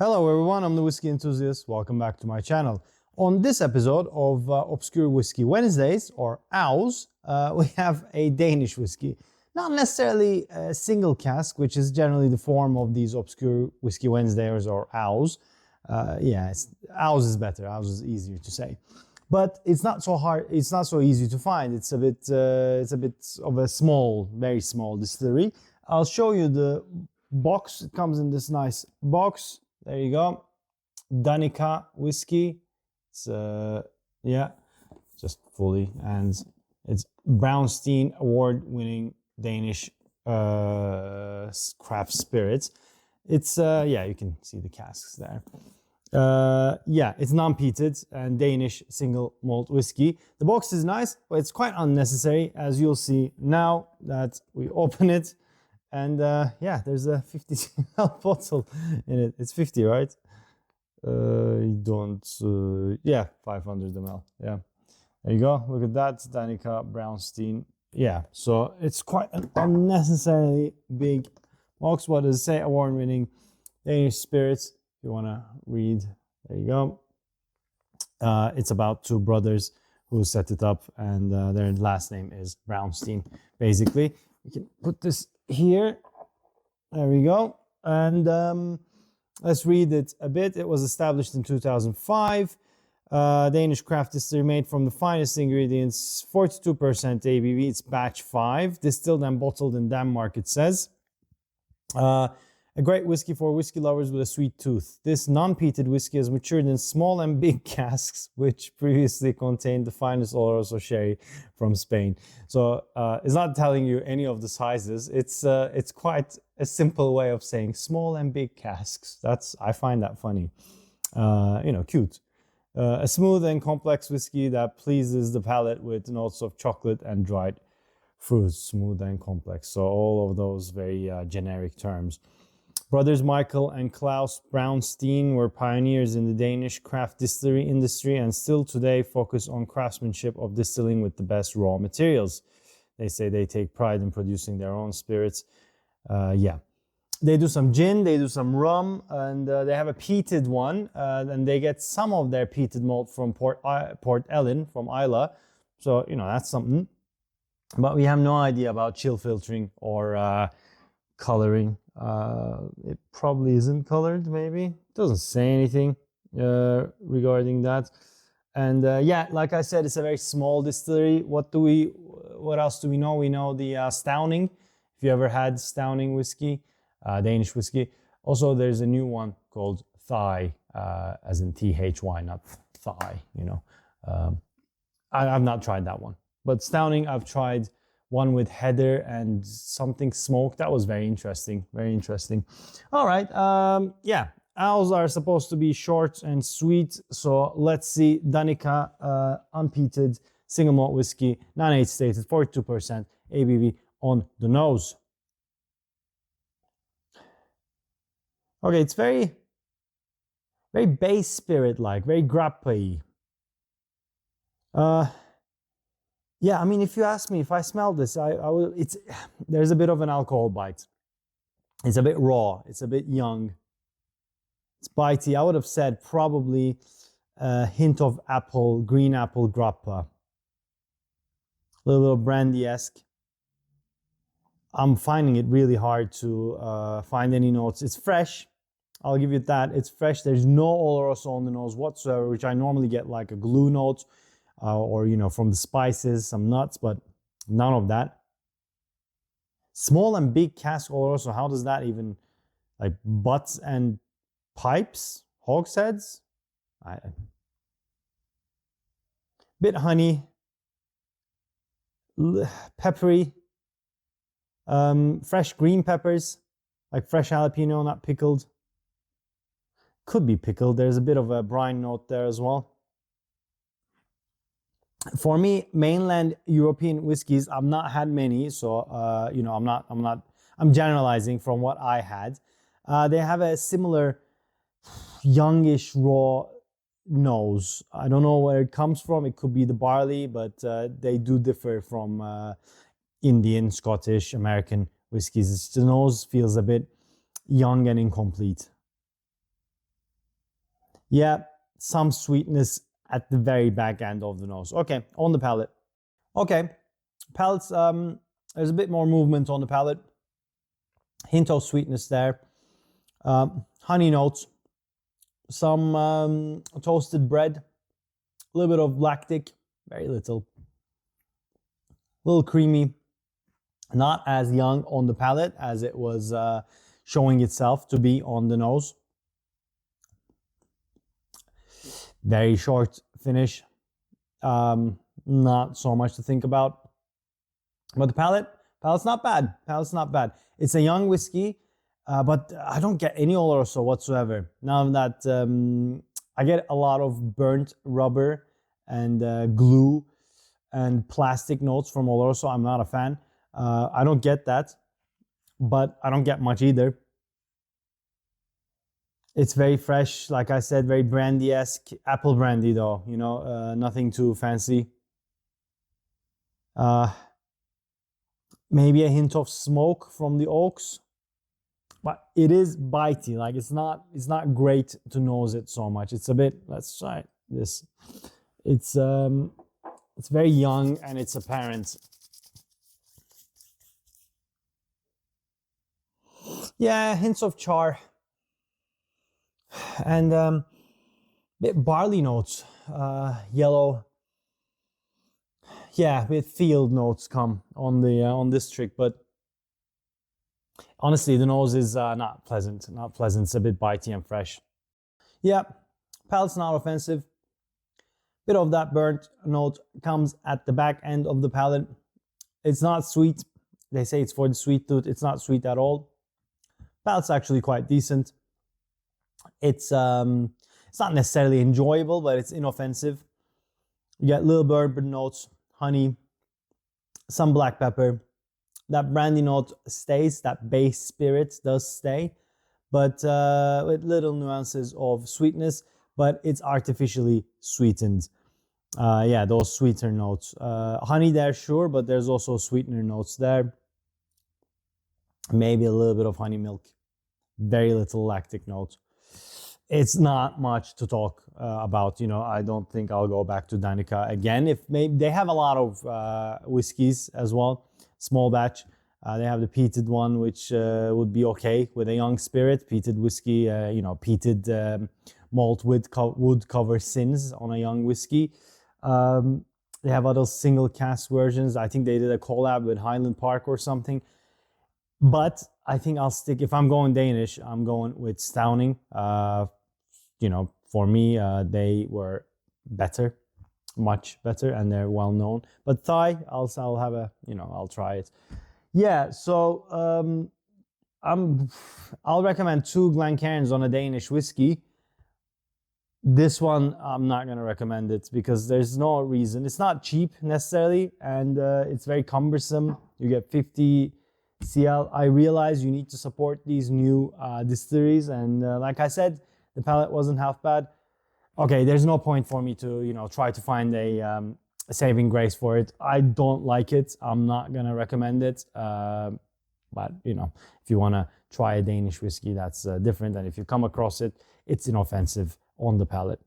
Hello everyone, I'm the Whiskey Enthusiast. Welcome back to my channel. On this episode of Obscure Whiskey Wednesdays, or OWs, we have a Danish whiskey. Not necessarily a single cask, which is generally the form of these Obscure Whiskey Wednesdays or OWs. OWs is better, OWs is easier to say. But it's not so hard, it's not so easy to find. It's a bit of a small, very small distillery. I'll show you the box. It comes in this nice box. There you go. Danica whiskey. It's just fully, and it's Brownstein award-winning Danish craft spirits. It's you can see the casks there. It's non-peated and Danish single malt whiskey. The box is nice, but it's quite unnecessary, as you'll see now that we open it. And there's a 50 ml bottle in it. It's 50, right? 500 ml. Yeah, there you go. Look at that, Danica Brownstein. Yeah, so it's quite an unnecessarily big box. What does it say? Award-winning Danish spirits. If you want to read, there you go. It's about two brothers who set it up, and their last name is Brownstein. Basically, you can put this here. There we go. And let's read it a bit. It was established in 2005. Danish craft distillery made from the finest ingredients, 42% ABV. It's batch 5, distilled and bottled in Denmark, it says. A great whiskey for whiskey lovers with a sweet tooth. This non-peated whiskey has matured in small and big casks, which previously contained the finest Oloroso sherry from Spain. So it's not telling you any of the sizes. It's quite a simple way of saying small and big casks. I find that funny. Cute. A smooth and complex whiskey that pleases the palate with notes of chocolate and dried fruits. Smooth and complex. So all of those very generic terms. Brothers Michael and Klaus Brownstein were pioneers in the Danish craft distillery industry and still today focus on craftsmanship of distilling with the best raw materials. They say they take pride in producing their own spirits. They do some gin, they do some rum, and they have a peated one. And they get some of their peated malt from Port Ellen, from Islay. So, that's something. But we have no idea about chill filtering or coloring. It probably isn't colored, maybe. It doesn't say anything regarding that. And like I said, it's a very small distillery. What else do we know? We know the Stauning. If you ever had Stauning whiskey, Danish whiskey. Also, there's a new one called Thai, as in Thy, not Thai, I've not tried that one. But Stauning, I've tried one with heather and something smoked. That was very interesting. Very interesting. All right. Owls are supposed to be short and sweet. So let's see. Danica unpeated single malt whiskey, non-age stated, 42% ABV on the nose. Okay, it's very, very base spirit like, very grappa-y. I mean, if you ask me, if I smell this, there's a bit of an alcohol bite. It's a bit raw. It's a bit young. It's bitey. I would have said probably a hint of green apple grappa. A little bit of brandy-esque. I'm finding it really hard to find any notes. It's fresh. I'll give you that. It's fresh. There's no Oloroso on the nose whatsoever, which I normally get like a glue note. Or from the spices, some nuts, but none of that. Small and big cask Oloroso, how does that even, like butts and pipes, hogsheads? Bit honey, peppery, fresh green peppers, like fresh jalapeno, not pickled. Could be pickled. There's a bit of a brine note there as well. For me, mainland European whiskeys, I've not had many, so I'm generalizing from what I had. They have a similar youngish raw nose. I don't know where it comes from. It could be the barley, but they do differ from Indian, Scottish, American whiskeys. The nose feels a bit young and incomplete. Yeah, some sweetness at the very back end of the nose. Okay, on the palate. Okay, palate's, there's a bit more movement on the palate. Hint of sweetness there. Honey notes. Some toasted bread. A little bit of lactic. Very little. A little creamy. Not as young on the palate as it was showing itself to be on the nose. Very short finish. Not so much to think about. But the palate's not bad. Palate's not bad. It's a young whiskey, but I don't get any Oloroso whatsoever. Now that I get a lot of burnt rubber and glue and plastic notes from Oloroso. I'm not a fan. I don't get that, but I don't get much either. It's very fresh, like I said, very brandy-esque. Apple brandy though, you know, nothing too fancy. Maybe a hint of smoke from the oaks, but it is bitey. Like it's not great to nose it so much. It's a bit, let's try this. It's very young and it's apparent. Yeah, hints of char and bit barley notes, yellow. Yeah, bit field notes come on the on this trick, but honestly, the nose is not pleasant. Not pleasant. It's a bit bitey and fresh. Yeah, palate's not offensive. Bit of that burnt note comes at the back end of the palate. It's not sweet. They say it's for the sweet tooth. It's not sweet at all. Palate's actually quite decent. It's not necessarily enjoyable, but it's inoffensive. You get little bourbon notes, honey, some black pepper. That brandy note stays, that base spirit does stay, but with little nuances of sweetness, but it's artificially sweetened. Yeah, those sweeter notes. Honey there, sure, but there's also sweetener notes there. Maybe a little bit of honey milk. Very little lactic note. It's not much to talk about. You know, I don't think I'll go back to Danica again. If maybe they have a lot of whiskeys as well, small batch. They have the peated one, which would be okay with a young spirit. Peated whiskey, you know, peated malt wood cover sins on a young whiskey. They have other single cask versions. I think they did a collab with Highland Park or something. But I think I'll stick, if I'm going Danish, I'm going with Stauning. You know, for me, they were better, much better, and they're well known. But Thai, I'll have a, you know, I'll try it. Yeah, so I'll recommend 2 Glencairns on a Danish whiskey. This one, I'm not going to recommend it because there's no reason. It's not cheap necessarily, and it's very cumbersome. You get 50 CL. I realize you need to support these new distilleries, and like I said, the palate wasn't half bad. Okay, there's no point for me to, you know, try to find a saving grace for it. I don't like it. I'm not gonna recommend it. But you know, if you wanna try a Danish whiskey, that's different. And if you come across it, it's inoffensive on the palate.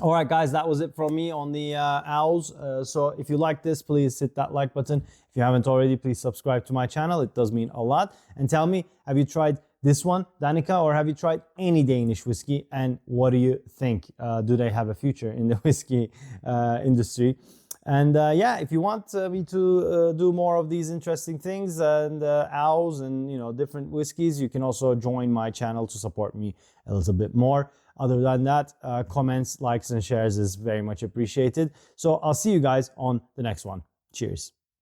All right, guys, that was it from me on the owls. So if you like this, please hit that like button. If you haven't already, please subscribe to my channel. It does mean a lot. And tell me, have you tried this one, Danica, or have you tried any Danish whiskey? And what do you think? Do they have a future in the whiskey industry? And yeah, if you want me to do more of these interesting things and owls and, you know, different whiskeys, you can also join my channel to support me a little bit more. Other than that, comments, likes, and shares is very much appreciated. So I'll see you guys on the next one. Cheers.